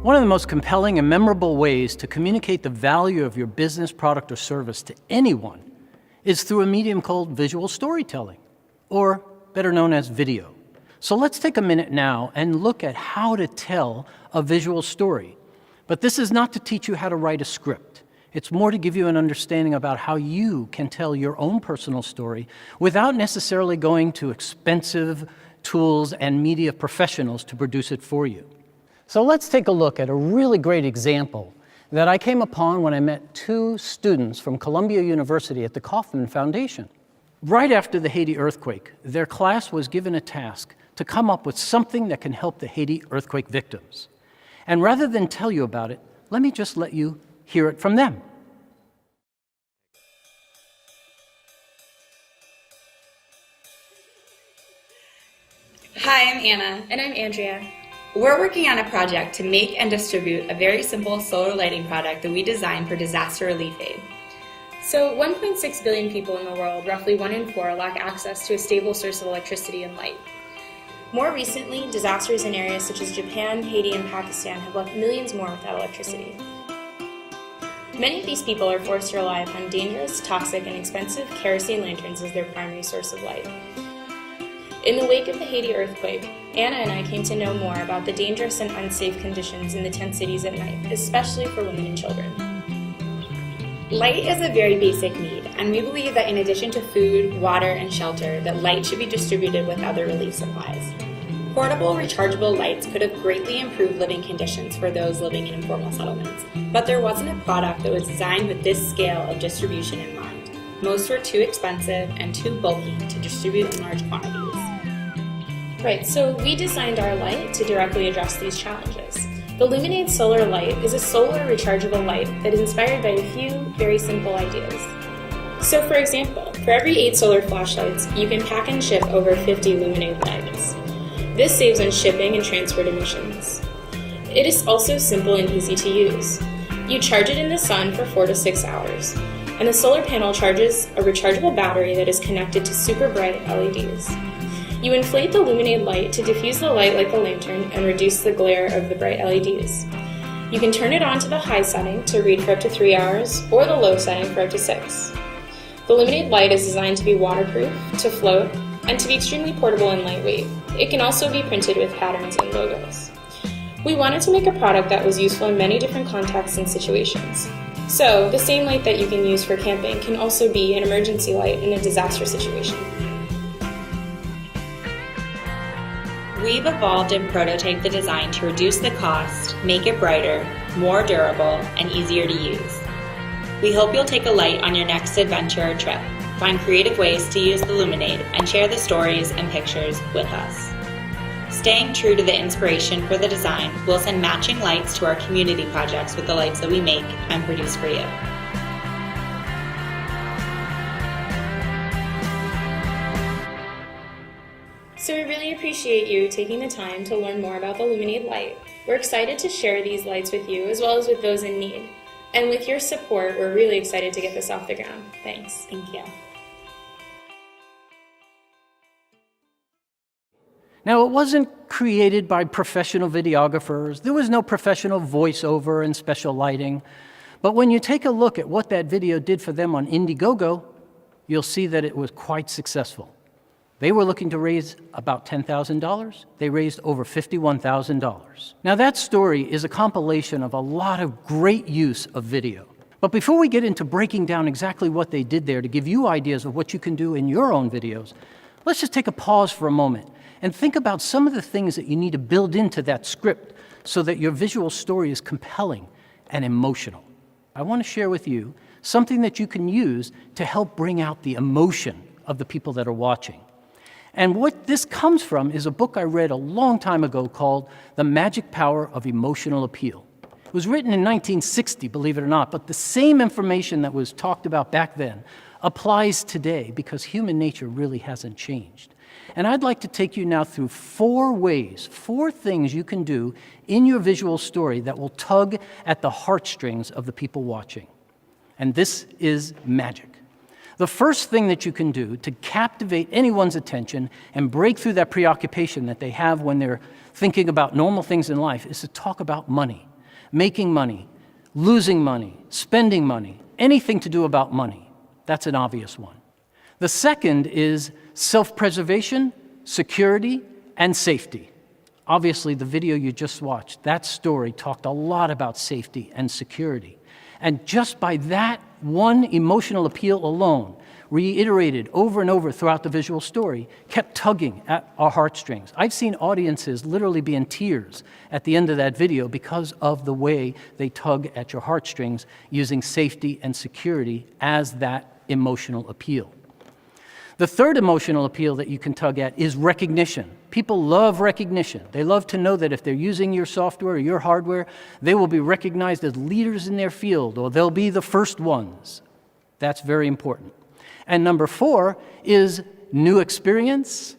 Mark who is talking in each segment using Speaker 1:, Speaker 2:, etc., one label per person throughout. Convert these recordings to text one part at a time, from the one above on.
Speaker 1: One of the most compelling and memorable ways to communicate the value of your business, product, or service to anyone is through a medium called visual storytelling, or better known as video. So let's take a minute now and look at how to tell a visual story. But this is not to teach you how to write a script. It's more to give you an understanding about how you can tell your own personal story without necessarily going to expensive tools and media professionals to produce it for you. So let's take a look at a really great example that I came upon when I met two students from Columbia University at the Kauffman Foundation. Right after the Haiti earthquake, their class was given a task to come up with something that can help the Haiti earthquake victims. And rather than tell you about it, let me just let you hear it from them.
Speaker 2: Hi, I'm Anna.
Speaker 3: And I'm Andrea.
Speaker 2: We're working on a project to make and distribute a very simple solar lighting product that we designed for disaster relief aid.
Speaker 3: So 1.6 billion people in the world, roughly 1 in 4, lack access to a stable source of electricity and light. More recently, disasters in areas such as Japan, Haiti, and Pakistan have left millions more without electricity. Many of these people are forced to rely upon dangerous, toxic, and expensive kerosene lanterns as their primary source of light. In the wake of the Haiti earthquake, Anna and I came to know more about the dangerous and unsafe conditions in the tent cities at night, especially for women and children.
Speaker 2: Light is a very basic need, and we believe that in addition to food, water, and shelter, that light should be distributed with other relief supplies. Portable, rechargeable lights could have greatly improved living conditions for those living in informal settlements, but there wasn't a product that was designed with this scale of distribution in mind. Most were too expensive and too bulky to distribute in large quantities.
Speaker 3: Right, so we designed our light to directly address these challenges. The Luminade Solar Light is a solar rechargeable light that is inspired by a few very simple ideas. So for example, for every 8 solar flashlights, you can pack and ship over 50 Luminade lights. This saves on shipping and transport emissions. It is also simple and easy to use. You charge it in the sun for 4 to 6 hours, and the solar panel charges a rechargeable battery that is connected to super bright LEDs. You inflate the Luminade light to diffuse the light like a lantern and reduce the glare of the bright LEDs. You can turn it on to the high setting to read for up to 3 hours, or the low setting for up to 6. The Luminade light is designed to be waterproof, to float, and to be extremely portable and lightweight. It can also be printed with patterns and logos. We wanted to make a product that was useful in many different contexts and situations. So, the same light that you can use for camping can also be an emergency light in a disaster situation.
Speaker 2: We've evolved and prototyped the design to reduce the cost, make it brighter, more durable, and easier to use. We hope you'll take a light on your next adventure or trip, find creative ways to use the Luminade, and share the stories and pictures with us. Staying true to the inspiration for the design, we'll send matching lights to our community projects with the lights that we make and produce for you.
Speaker 3: So we really appreciate you taking the time to learn more about the Luminade light. We're excited to share these lights with you as well as with those in need. And with your support, we're really excited to get this off the ground. Thanks.
Speaker 2: Thank you.
Speaker 1: Now, it wasn't created by professional videographers. There was no professional voiceover and special lighting. But when you take a look at what that video did for them on Indiegogo, you'll see that it was quite successful. They were looking to raise about $10,000. They raised over $51,000. Now, that story is a compilation of a lot of great use of video. But before we get into breaking down exactly what they did there to give you ideas of what you can do in your own videos, let's just take a pause for a moment and think about some of the things that you need to build into that script so that your visual story is compelling and emotional. I want to share with you something that you can use to help bring out the emotion of the people that are watching. And what this comes from is a book I read a long time ago called The Magic Power of Emotional Appeal. It was written in 1960, believe it or not, but the same information that was talked about back then applies today because human nature really hasn't changed. And I'd like to take you now through 4 ways, 4 things you can do in your visual story that will tug at the heartstrings of the people watching. And this is magic. The first thing that you can do to captivate anyone's attention and break through that preoccupation that they have when they're thinking about normal things in life is to talk about money. making money, losing money, spending money, anything to do about money. That's an obvious one. The second is self-preservation, security, and safety. Obviously, the video you just watched, that story talked a lot about safety and security. And just by that one emotional appeal alone, reiterated over and over throughout the visual story, kept tugging at our heartstrings. I've seen audiences literally be in tears at the end of that video because of the way they tug at your heartstrings using safety and security as that emotional appeal. The third emotional appeal that you can tug at is recognition. People love recognition. They love to know that if they're using your software or your hardware, they will be recognized as leaders in their field, or they'll be the first ones. That's very important. And number 4 is new experience,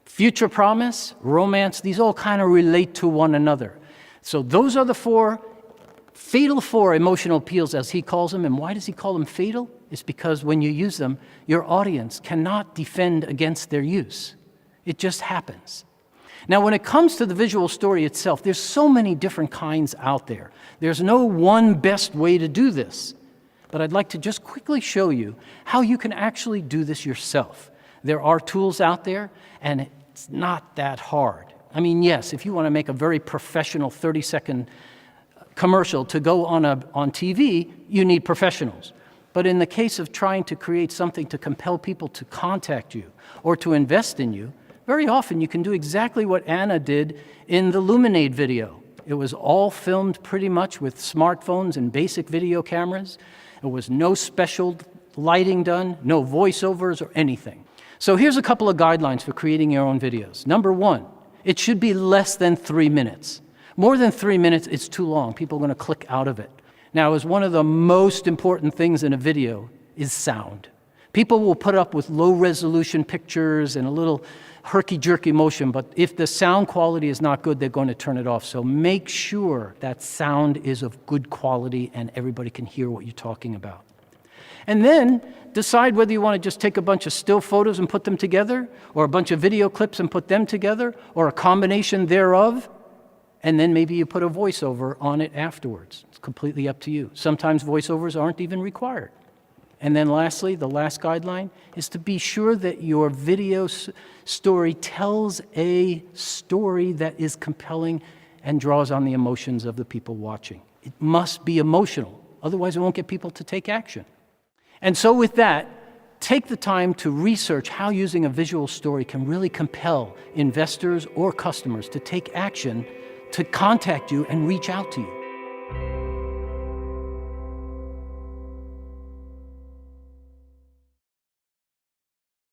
Speaker 1: future promise, romance. These all kind of relate to one another. So those are the fatal 4 emotional appeals, as he calls them. And why does he call them fatal? It's because when you use them, your audience cannot defend against their use. It just happens. Now, when it comes to the visual story itself, there's so many different kinds out there. There's no one best way to do this. But I'd like to just quickly show you how you can actually do this yourself. There are tools out there, and it's not that hard. I mean, yes, if you want to make a very professional 30-second commercial to go on TV, you need professionals. But in the case of trying to create something to compel people to contact you or to invest in you, very often you can do exactly what Anna did in the Luminade video. It was all filmed pretty much with smartphones and basic video cameras. There was no special lighting done, no voiceovers or anything. So here's a couple of guidelines for creating your own videos. Number 1, it should be less than 3 minutes. More than 3 minutes, it's too long. People are going to click out of it. Now, as one of the most important things in a video is sound. People will put up with low-resolution pictures and a little herky-jerky motion, but if the sound quality is not good, they're going to turn it off. So make sure that sound is of good quality and everybody can hear what you're talking about. And then decide whether you want to just take a bunch of still photos and put them together, or a bunch of video clips and put them together, or a combination thereof, and then maybe you put a voiceover on it afterwards. It's completely up to you. Sometimes voiceovers aren't even required. And then lastly, the last guideline is to be sure that your video story tells a story that is compelling and draws on the emotions of the people watching. It must be emotional, otherwise it won't get people to take action. And so with that, take the time to research how using a visual story can really compel investors or customers to take action, to contact you and reach out to you.